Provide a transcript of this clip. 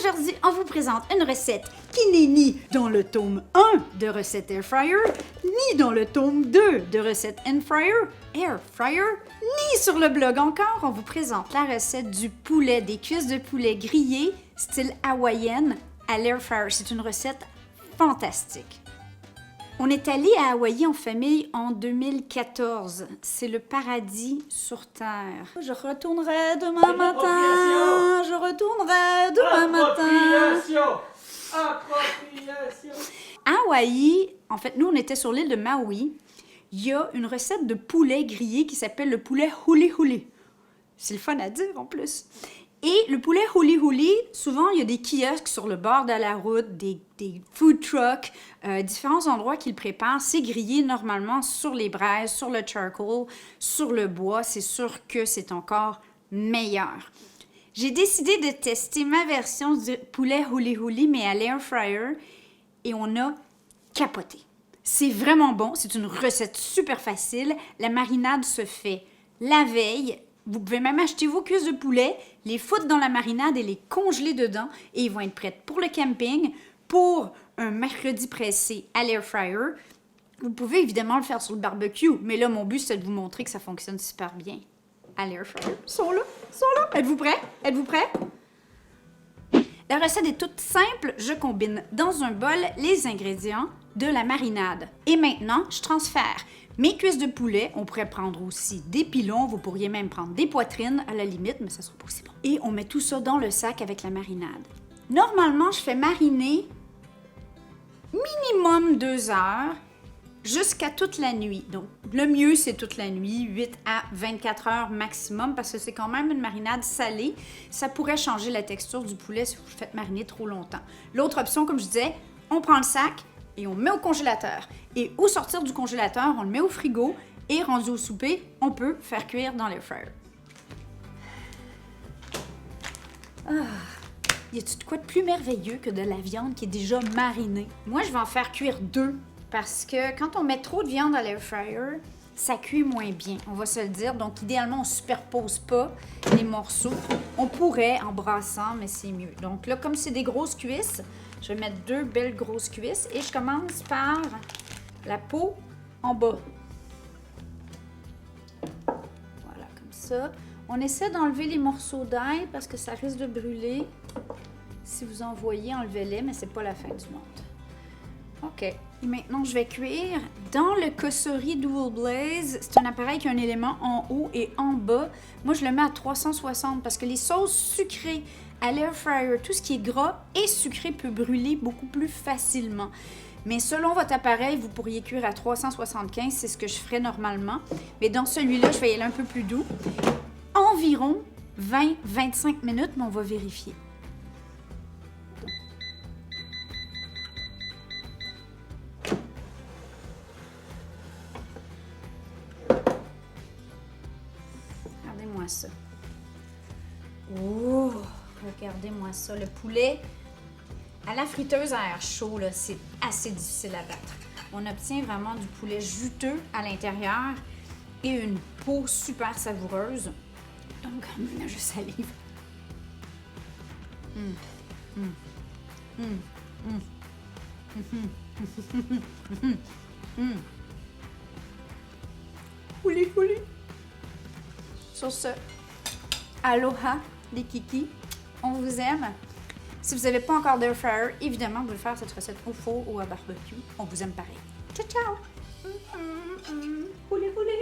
Aujourd'hui, on vous présente une recette qui n'est ni dans le tome 1 de recettes Air Fryer, ni dans le tome 2 de recettes Air Fryer, ni sur le blog encore. On vous présente la recette du poulet, des cuisses de poulet grillées, style hawaïenne, à l'Air Fryer. C'est une recette fantastique. On est allé à Hawaï en famille en 2014. C'est le paradis sur Terre. Je retournerai demain matin. Je retournerai demain matin. À Hawaï, en fait, nous, on était sur l'île de Maui. Il y a une recette de poulet grillé qui s'appelle le poulet huli huli. C'est le fun à dire en plus. Et le poulet huli huli, souvent, il y a des kiosques sur le bord de la route, des food trucks, différents endroits qu'ils préparent. C'est grillé normalement sur les braises, sur le charcoal, sur le bois. C'est sûr que c'est encore meilleur. J'ai décidé de tester ma version du poulet huli huli, mais à l'air fryer, et on a capoté. C'est vraiment bon. C'est une recette super facile. La marinade se fait la veille. Vous pouvez même acheter vos cuisses de poulet, les foutre dans la marinade et les congeler dedans et ils vont être prêtes pour le camping, pour un mercredi pressé à l'air fryer. Vous pouvez évidemment le faire sur le barbecue, mais là, mon but, c'est de vous montrer que ça fonctionne super bien à l'air fryer. Ils sont là. Êtes-vous prêts? Êtes-vous prêts? La recette est toute simple. Je combine dans un bol les ingrédients de la marinade. Et maintenant, je transfère mes cuisses de poulet. On pourrait prendre aussi des pilons. Vous pourriez même prendre des poitrines à la limite, mais ça sera pas aussi bon. Et on met tout ça dans le sac avec la marinade. Normalement, je fais mariner minimum 2 heures jusqu'à toute la nuit. Donc, le mieux, c'est toute la nuit, 8 à 24 heures maximum, parce que c'est quand même une marinade salée. Ça pourrait changer la texture du poulet si vous le faites mariner trop longtemps. L'autre option, comme je disais, on prend le sac et on le met au congélateur. Et au sortir du congélateur, on le met au frigo et rendu au souper, on peut faire cuire dans l'air fryer. Y a-t-il de quoi de plus merveilleux que de la viande qui est déjà marinée? Moi, je vais en faire cuire 2 parce que quand on met trop de viande à l'air fryer, ça cuit moins bien, on va se le dire. Donc, idéalement, on ne superpose pas les morceaux. On pourrait en brassant, mais c'est mieux. Donc là, comme c'est des grosses cuisses, je vais mettre 2 belles grosses cuisses et je commence par la peau en bas. Voilà, comme ça. On essaie d'enlever les morceaux d'ail parce que ça risque de brûler. Si vous en voyez, enlevez-les, mais c'est pas la fin du monde. OK. Et maintenant, je vais cuire dans le Cosori Dual Blaze. C'est un appareil qui a un élément en haut et en bas. Moi, je le mets à 360 parce que les sauces sucrées à l'air fryer, tout ce qui est gras et sucré peut brûler beaucoup plus facilement. Mais selon votre appareil, vous pourriez cuire à 375, c'est ce que je ferais normalement. Mais dans celui-là, je vais y aller un peu plus doux. Environ 20-25 minutes, mais on va vérifier. Regardez-moi ça. Oh, regardez-moi ça. Le poulet à la friteuse à air chaud, là, c'est assez difficile à battre. On obtient vraiment du poulet juteux à l'intérieur et une peau super savoureuse. Donc, je salive. Houli, houli. Sur ce, aloha les kikis, on vous aime. Si vous n'avez pas encore d'air fryer, évidemment, vous pouvez faire cette recette au four ou à barbecue. On vous aime pareil. Ciao, ciao! Houli, houli.